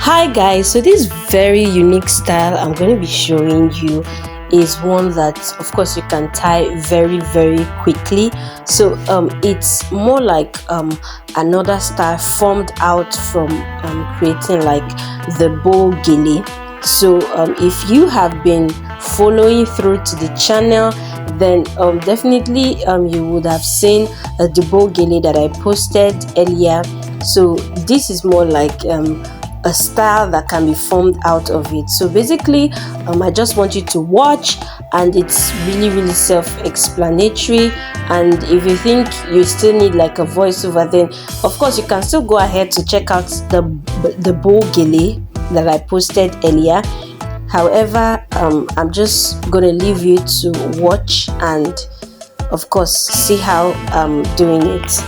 Hi guys, so this very unique style I'm going to be showing you is one that of course you can tie very quickly. So it's more like another style formed out from creating like the bow gele. So if you have been following through to the channel, then definitely you would have seen the bow gele that I posted earlier. So this is more like a style that can be formed out of it. So basically I just want you to watch, and it's really self-explanatory. And if you think you still need like a voiceover, then of course you can still go ahead to check out the bow gele that I posted earlier. However, I'm just gonna leave you to watch and of course see how I'm doing it.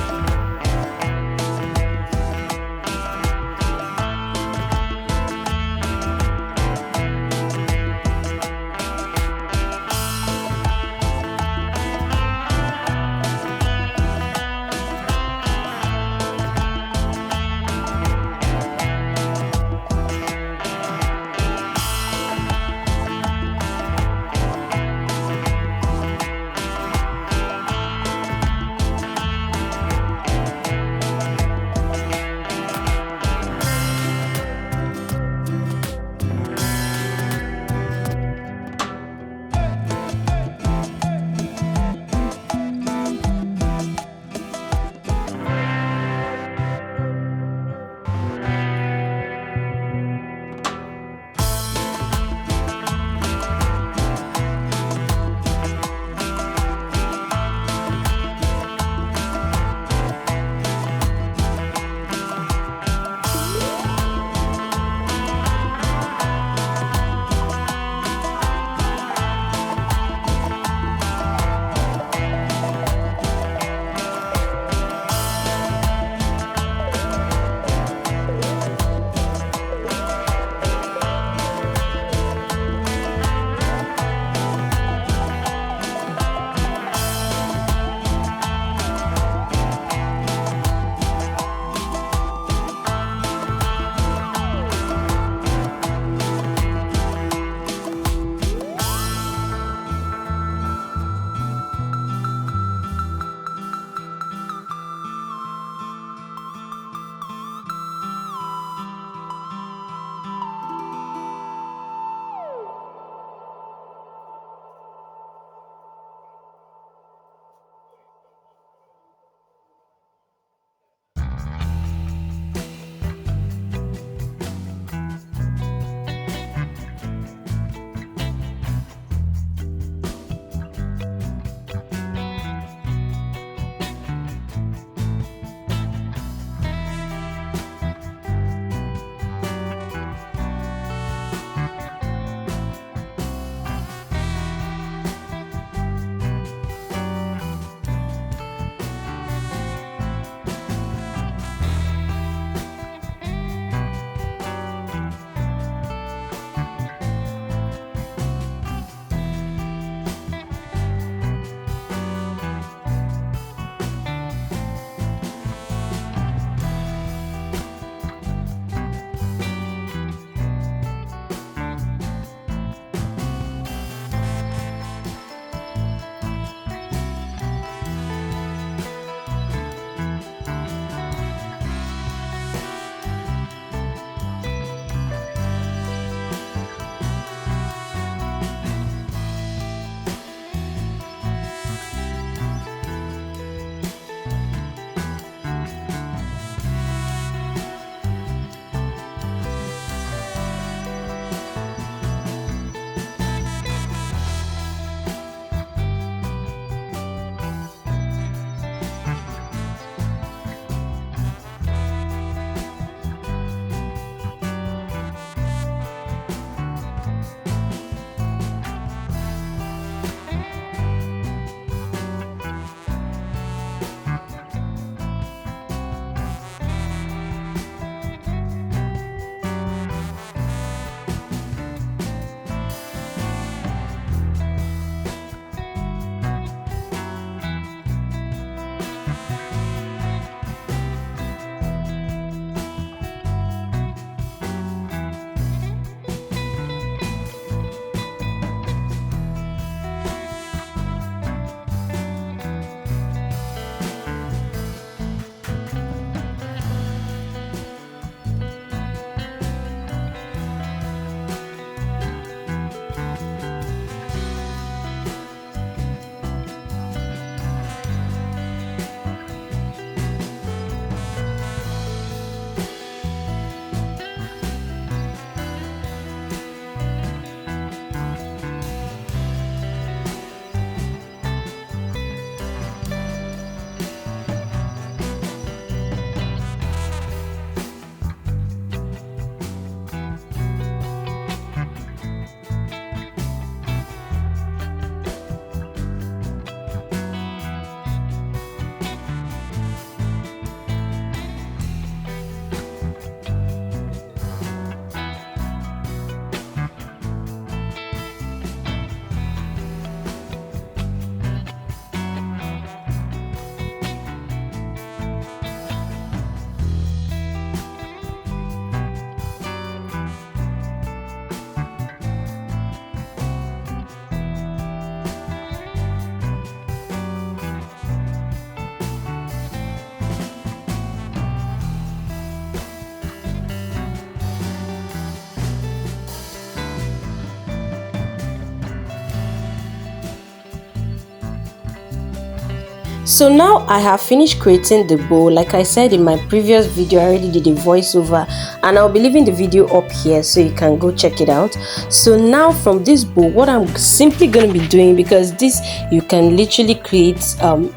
So now I have finished creating the bow. Like I said in my previous video, I already did a voiceover, and I'll be leaving the video up here so you can go check it out. So now from this bow, what I'm simply going to be doing, because this you can literally create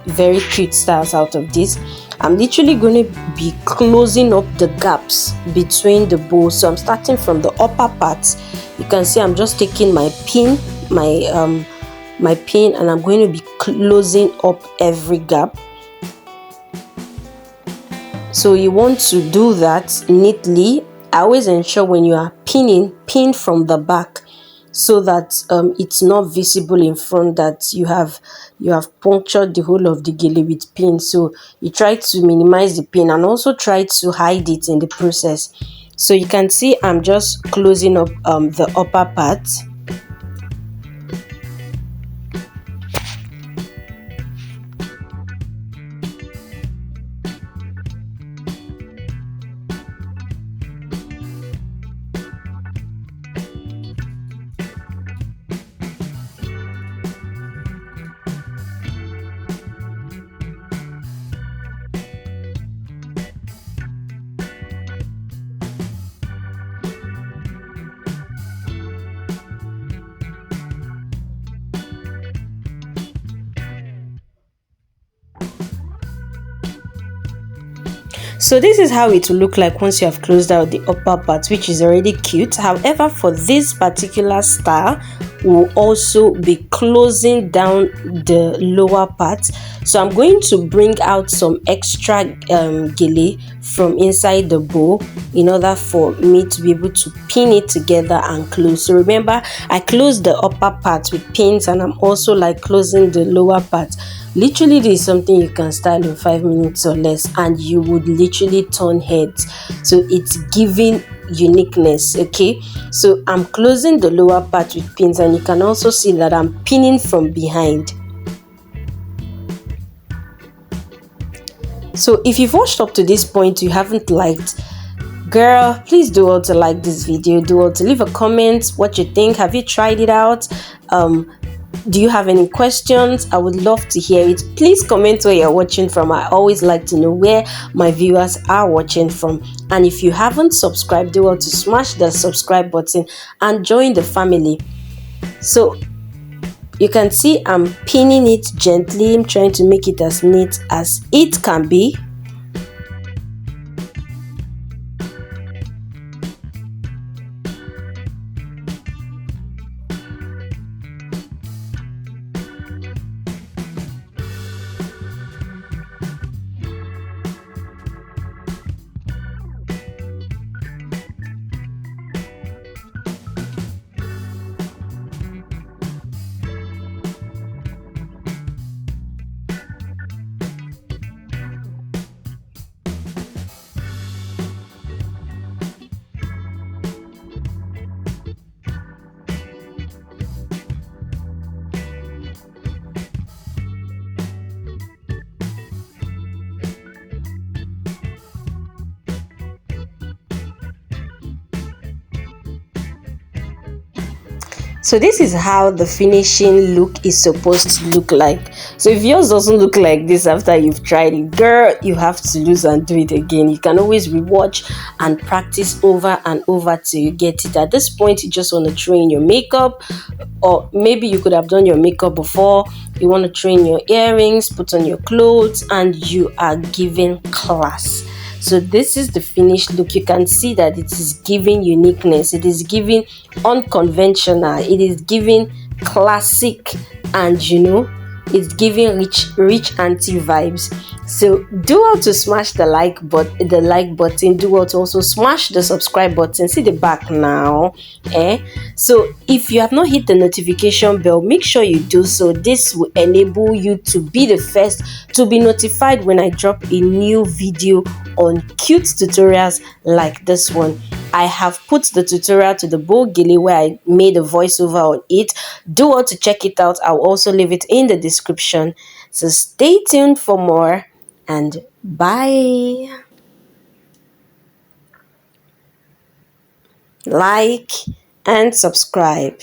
very cute styles out of this, I'm literally going to be closing up the gaps between the bow. So I'm starting from the upper part. You can see I'm just taking my pin, my pin, and I'm going to be closing up every gap. So you want to do that neatly. I always ensure when you are pinning, pin from the back, so that it's not visible in front that you have punctured the whole of the gele with pin. So you try to minimize the pin and also try to hide it in the process. So you can see I'm just closing up the upper part. So this is how it will look like once you have closed out the upper part, which is already cute. However, for this particular style, we'll also be closing down the lower part. So I'm going to bring out some extra gele from inside the bow in order for me to be able to pin it together and close. So remember, I closed the upper part with pins, and I'm also like closing the lower part. Literally, this is something you can style in 5 minutes or less, and you would literally turn heads. So it's giving uniqueness. Okay, so I'm closing the lower part with pins, and you can also see that I'm pinning from behind. So if you've watched up to this point, you haven't liked, girl, please do all to like this video, do all to leave a comment what you think. Have you tried it out? Do you have any questions? I would love to hear it. Please comment where you're watching from. I always like to know where my viewers are watching from. And if you haven't subscribed, do well to smash the subscribe button and join the family. So you can see I'm pinning it gently. I'm trying to make it as neat as it can be. So this is how the finishing look is supposed to look like. So if yours doesn't look like this after you've tried it, girl, you have to lose and do it again. You can always rewatch and practice over and over till you get it. At this point, you just want to train your makeup, or maybe you could have done your makeup before. You want to train your earrings, put on your clothes, and you are giving class. So this is the finished look. You can see that it is giving uniqueness, it is giving unconventional, it is giving classic, and it's giving rich auntie vibes. So do well to smash the like button. Do well to also smash the subscribe button. See the back now. So if you have not hit the notification bell, make sure you do so. This will enable you to be the first to be notified when I drop a new video on cute tutorials like this one. I have put the tutorial to the bow gele where I made a voiceover on it. Do well to check it out. I'll also leave it in the description. So stay tuned for more, and bye. Like and subscribe.